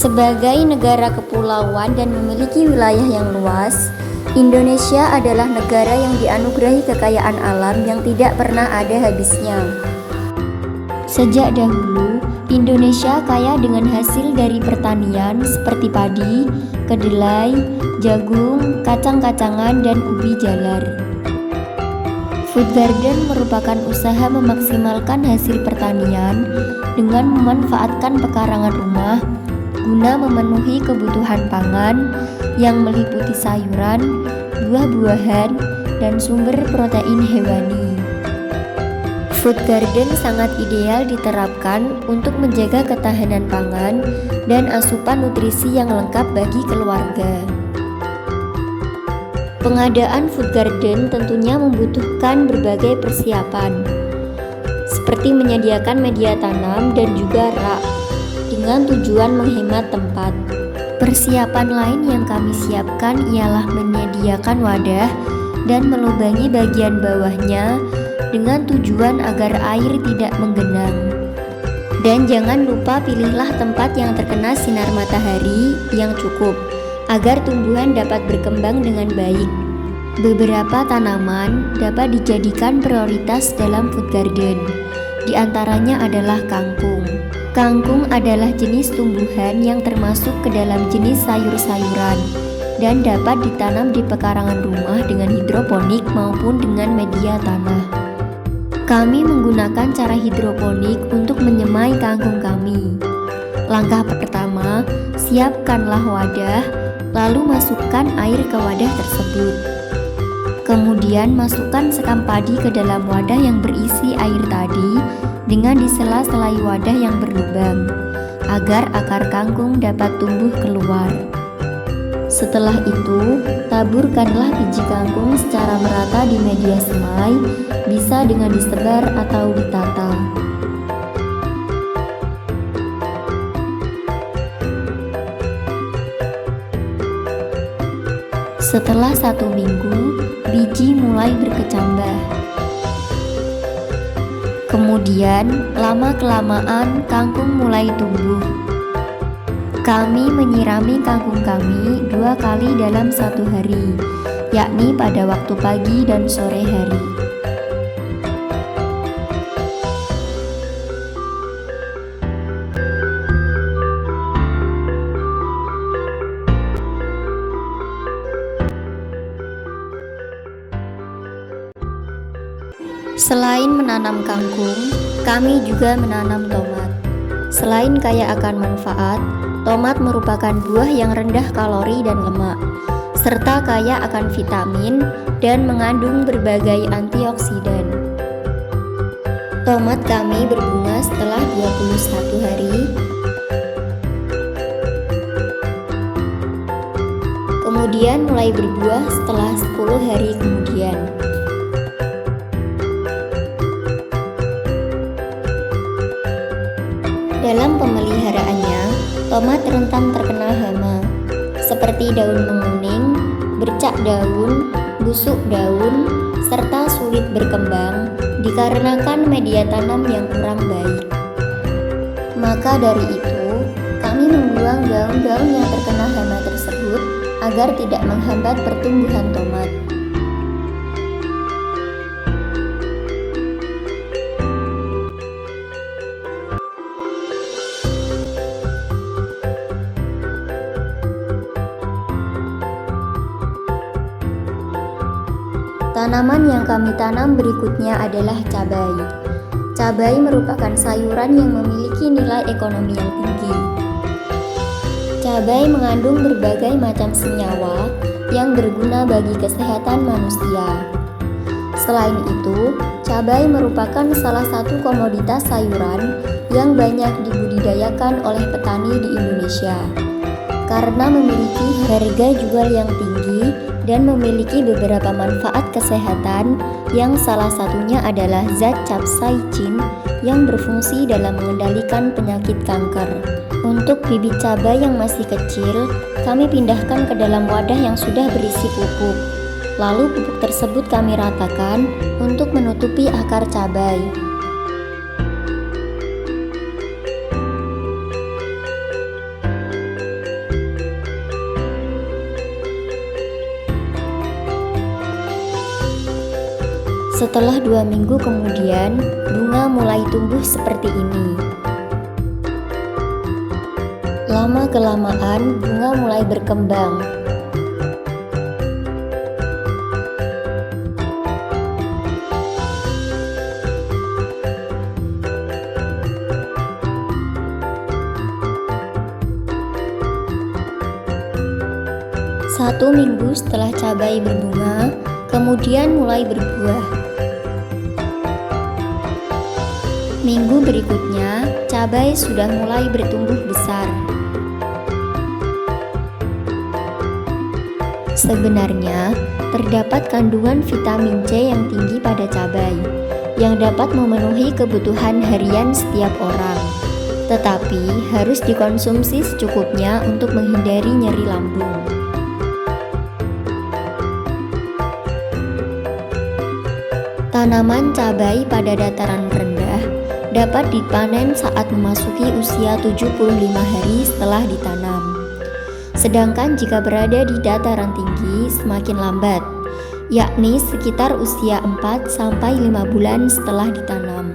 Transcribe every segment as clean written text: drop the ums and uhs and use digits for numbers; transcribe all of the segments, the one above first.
Sebagai negara kepulauan dan memiliki wilayah yang luas, Indonesia adalah negara yang dianugerahi kekayaan alam yang tidak pernah ada habisnya. Sejak dahulu, Indonesia kaya dengan hasil dari pertanian seperti padi, kedelai, jagung, kacang-kacangan, dan ubi jalar. Food garden merupakan usaha memaksimalkan hasil pertanian dengan memanfaatkan pekarangan rumah guna memenuhi kebutuhan pangan yang meliputi sayuran, buah-buahan, dan sumber protein hewani. Food garden sangat ideal diterapkan untuk menjaga ketahanan pangan dan asupan nutrisi yang lengkap bagi keluarga. Pengadaan food garden tentunya membutuhkan berbagai persiapan, seperti menyediakan media tanam dan juga rak, dengan tujuan menghemat tempat. Persiapan lain yang kami siapkan ialah menyediakan wadah dan melubangi bagian bawahnya dengan tujuan agar air tidak menggenang. Dan jangan lupa pilihlah tempat yang terkena sinar matahari yang cukup agar tumbuhan dapat berkembang dengan baik. Beberapa tanaman dapat dijadikan prioritas dalam food garden. Di antaranya adalah kangkung. Kangkung adalah jenis tumbuhan yang termasuk ke dalam jenis sayur-sayuran dan dapat ditanam di pekarangan rumah dengan hidroponik maupun dengan media tanah. Kami menggunakan cara hidroponik untuk menyemai kangkung kami. Langkah pertama, siapkanlah wadah, lalu masukkan air ke wadah tersebut. Kemudian masukkan sekam padi ke dalam wadah yang berisi air tadi dengan disela-selai wadah yang berlubang, agar akar kangkung dapat tumbuh keluar. Setelah itu, taburkanlah biji kangkung secara merata di media semai, bisa dengan disebar atau ditata. Setelah 1 minggu, biji mulai berkecambah. Kemudian, lama-kelamaan kangkung mulai tumbuh. Kami menyirami kangkung kami 2 kali dalam 1 hari, yakni pada waktu pagi dan sore hari. Selain menanam kangkung, kami juga menanam tomat. Selain kaya akan manfaat, tomat merupakan buah yang rendah kalori dan lemak, serta kaya akan vitamin dan mengandung berbagai antioksidan. Tomat kami berbunga setelah 21 hari, kemudian mulai berbuah setelah 10 hari kemudian. Dalam pemeliharaannya, tomat rentan terkena hama, seperti daun menguning, bercak daun, busuk daun, serta sulit berkembang dikarenakan media tanam yang kurang baik. Maka dari itu, kami membuang daun-daun yang terkena hama tersebut agar tidak menghambat pertumbuhan tomat. Tanaman yang kami tanam berikutnya adalah cabai. Cabai merupakan sayuran yang memiliki nilai ekonomi yang tinggi. Cabai mengandung berbagai macam senyawa yang berguna bagi kesehatan manusia. Selain itu, cabai merupakan salah satu komoditas sayuran yang banyak dibudidayakan oleh petani di Indonesia karena memiliki harga jual yang tinggi dan memiliki beberapa manfaat kesehatan yang salah satunya adalah zat capsaicin yang berfungsi dalam mengendalikan penyakit kanker. Untuk bibit cabai yang masih kecil, kami pindahkan ke dalam wadah yang sudah berisi pupuk. Lalu pupuk tersebut kami ratakan untuk menutupi akar cabai. Setelah 2 minggu kemudian, bunga mulai tumbuh seperti ini. Lama-kelamaan, bunga mulai berkembang. Satu minggu setelah cabai berbunga, kemudian mulai berbuah. Minggu berikutnya, cabai sudah mulai bertumbuh besar. Sebenarnya, terdapat kandungan vitamin C yang tinggi pada cabai, yang dapat memenuhi kebutuhan harian setiap orang. Tetapi, harus dikonsumsi secukupnya untuk menghindari nyeri lambung. Tanaman cabai pada dataran rendah dapat dipanen saat memasuki usia 75 hari setelah ditanam. Sedangkan jika berada di dataran tinggi semakin lambat, yakni sekitar usia 4-5 bulan setelah ditanam.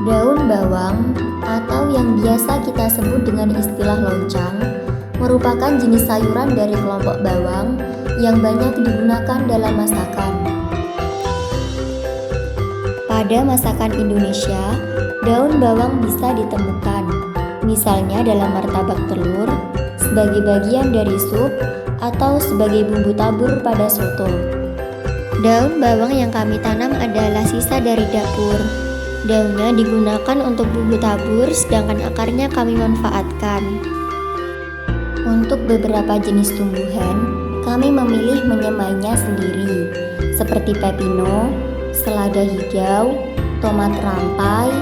Daun bawang atau yang biasa kita sebut dengan istilah loncang merupakan jenis sayuran dari kelompok bawang yang banyak digunakan dalam masakan. Pada masakan Indonesia, daun bawang bisa ditemukan, misalnya dalam martabak telur, sebagai bagian dari sup, atau sebagai bumbu tabur pada soto. Daun bawang yang kami tanam adalah sisa dari dapur. Daunnya digunakan untuk bumbu tabur, sedangkan akarnya kami manfaatkan. Untuk beberapa jenis tumbuhan, kami memilih menyemainya sendiri, seperti pepino, selada hijau, tomat rampai,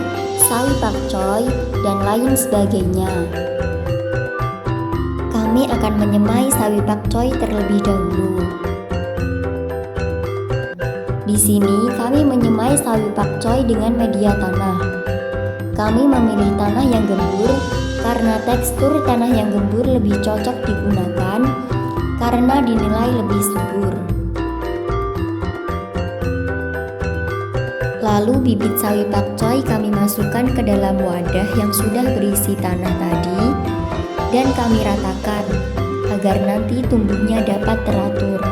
sawi pakcoy, dan lain sebagainya. Kami akan menyemai sawi pakcoy terlebih dahulu. Di sini kami menyemai sawi pakcoy dengan media tanah. Kami memilih tanah yang gembur karena tekstur tanah yang gembur lebih cocok digunakan karena dinilai lebih subur. Lalu bibit sawi pakcoy kami masukkan ke dalam wadah yang sudah berisi tanah tadi dan kami ratakan agar nanti tumbuhnya dapat teratur.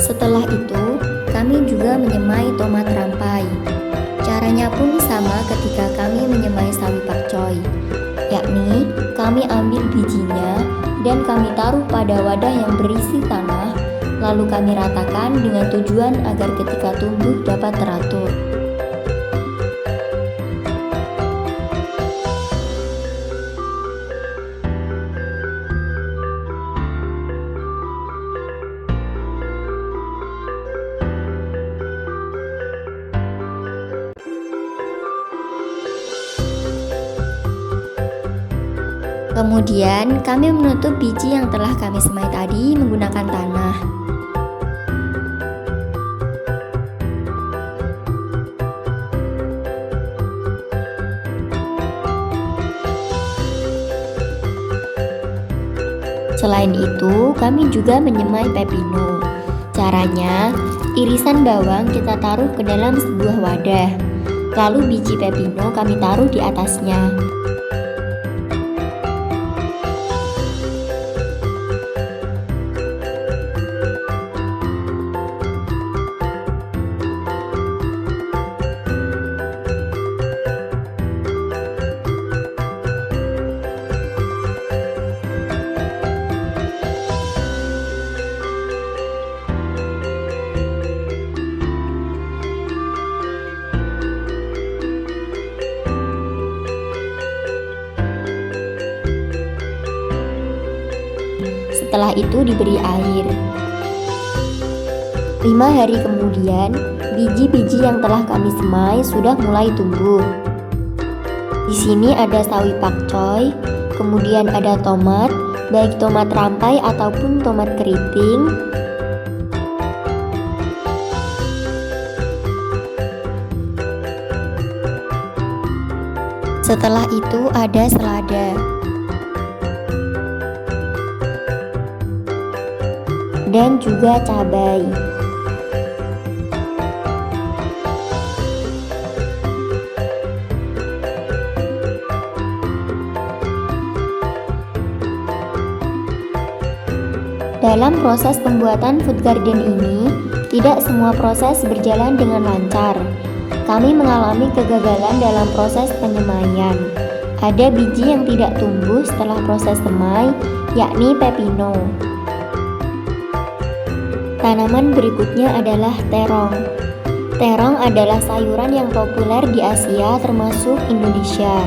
Setelah itu, kami juga menyemai tomat rampai. Caranya pun sama ketika kami menyemai sawi pakcoy, yakni kami ambil bijinya dan kami taruh pada wadah yang berisi tanah, lalu kami ratakan dengan tujuan agar ketika tumbuh dapat teratur. Kemudian kami menutup biji yang telah kami semai tadi menggunakan tanah. Selain itu, kami juga menyemai pepino. Caranya, irisan bawang kita taruh ke dalam sebuah wadah. Lalu biji pepino kami taruh di atasnya. Setelah itu diberi air. 5 hari kemudian, biji-biji yang telah kami semai sudah mulai tumbuh. Di sini ada sawi pakcoy, kemudian ada tomat, baik tomat rampai ataupun tomat keriting. Setelah itu ada selada. Dan juga cabai. Dalam proses pembuatan food garden ini, tidak semua proses berjalan dengan lancar. Kami mengalami kegagalan dalam proses penyemaian. Ada biji yang tidak tumbuh setelah proses semai, yakni pepino. Tanaman berikutnya adalah terong. Terong adalah sayuran yang populer di Asia termasuk Indonesia.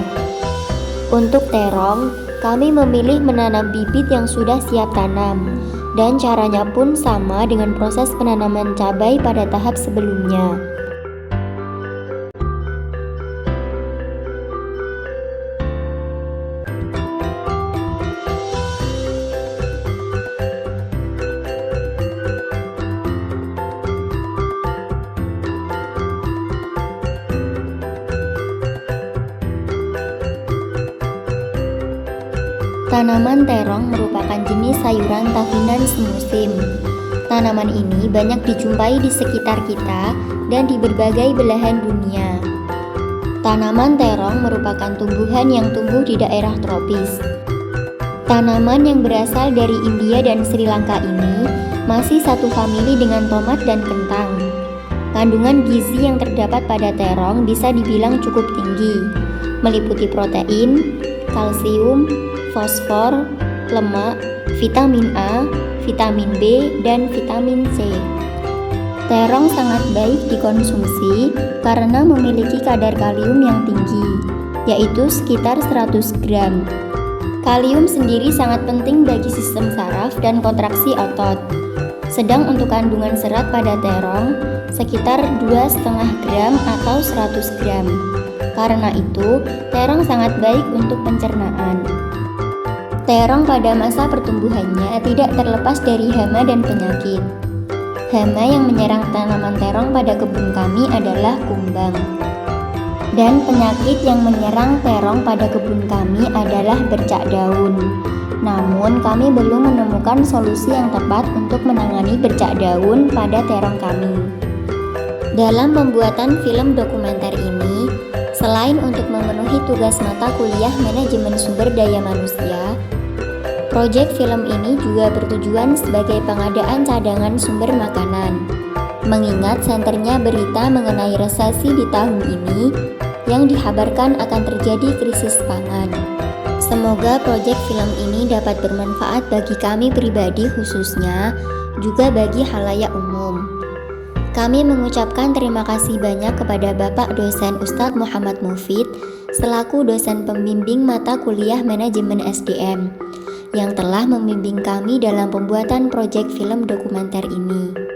Untuk terong, kami memilih menanam bibit yang sudah siap tanam, dan caranya pun sama dengan proses penanaman cabai pada tahap sebelumnya. Tanaman terong merupakan jenis sayuran tahunan semusim. Tanaman ini banyak dijumpai di sekitar kita dan di berbagai belahan dunia. Tanaman terong merupakan tumbuhan yang tumbuh di daerah tropis. Tanaman yang berasal dari India dan Sri Lanka ini masih satu famili dengan tomat dan kentang. Kandungan gizi yang terdapat pada terong bisa dibilang cukup tinggi, meliputi protein, kalsium, fosfor, lemak, vitamin A, vitamin B, dan vitamin C. Terong sangat baik dikonsumsi karena memiliki kadar kalium yang tinggi, yaitu sekitar 100 gram. Kalium sendiri sangat penting bagi sistem saraf dan kontraksi otot. Sedang untuk kandungan serat pada terong sekitar 2,5 gram atau 100 gram. Karena itu, terong sangat baik untuk pencernaan. Terong pada masa pertumbuhannya tidak terlepas dari hama dan penyakit. Hama yang menyerang tanaman terong pada kebun kami adalah kumbang. Dan penyakit yang menyerang terong pada kebun kami adalah bercak daun. Namun kami belum menemukan solusi yang tepat untuk menangani bercak daun pada terong kami. Dalam pembuatan film dokumenter ini, selain untuk memenuhi tugas mata kuliah manajemen sumber daya manusia, proyek film ini juga bertujuan sebagai pengadaan cadangan sumber makanan. Mengingat senternya berita mengenai resesi di tahun ini yang dikabarkan akan terjadi krisis pangan. Semoga proyek film ini dapat bermanfaat bagi kami pribadi khususnya, juga bagi khalayak umum. Kami mengucapkan terima kasih banyak kepada Bapak Dosen Ustadz Muhammad Mufid selaku dosen pembimbing mata kuliah manajemen SDM yang telah membimbing kami dalam pembuatan proyek film dokumenter ini.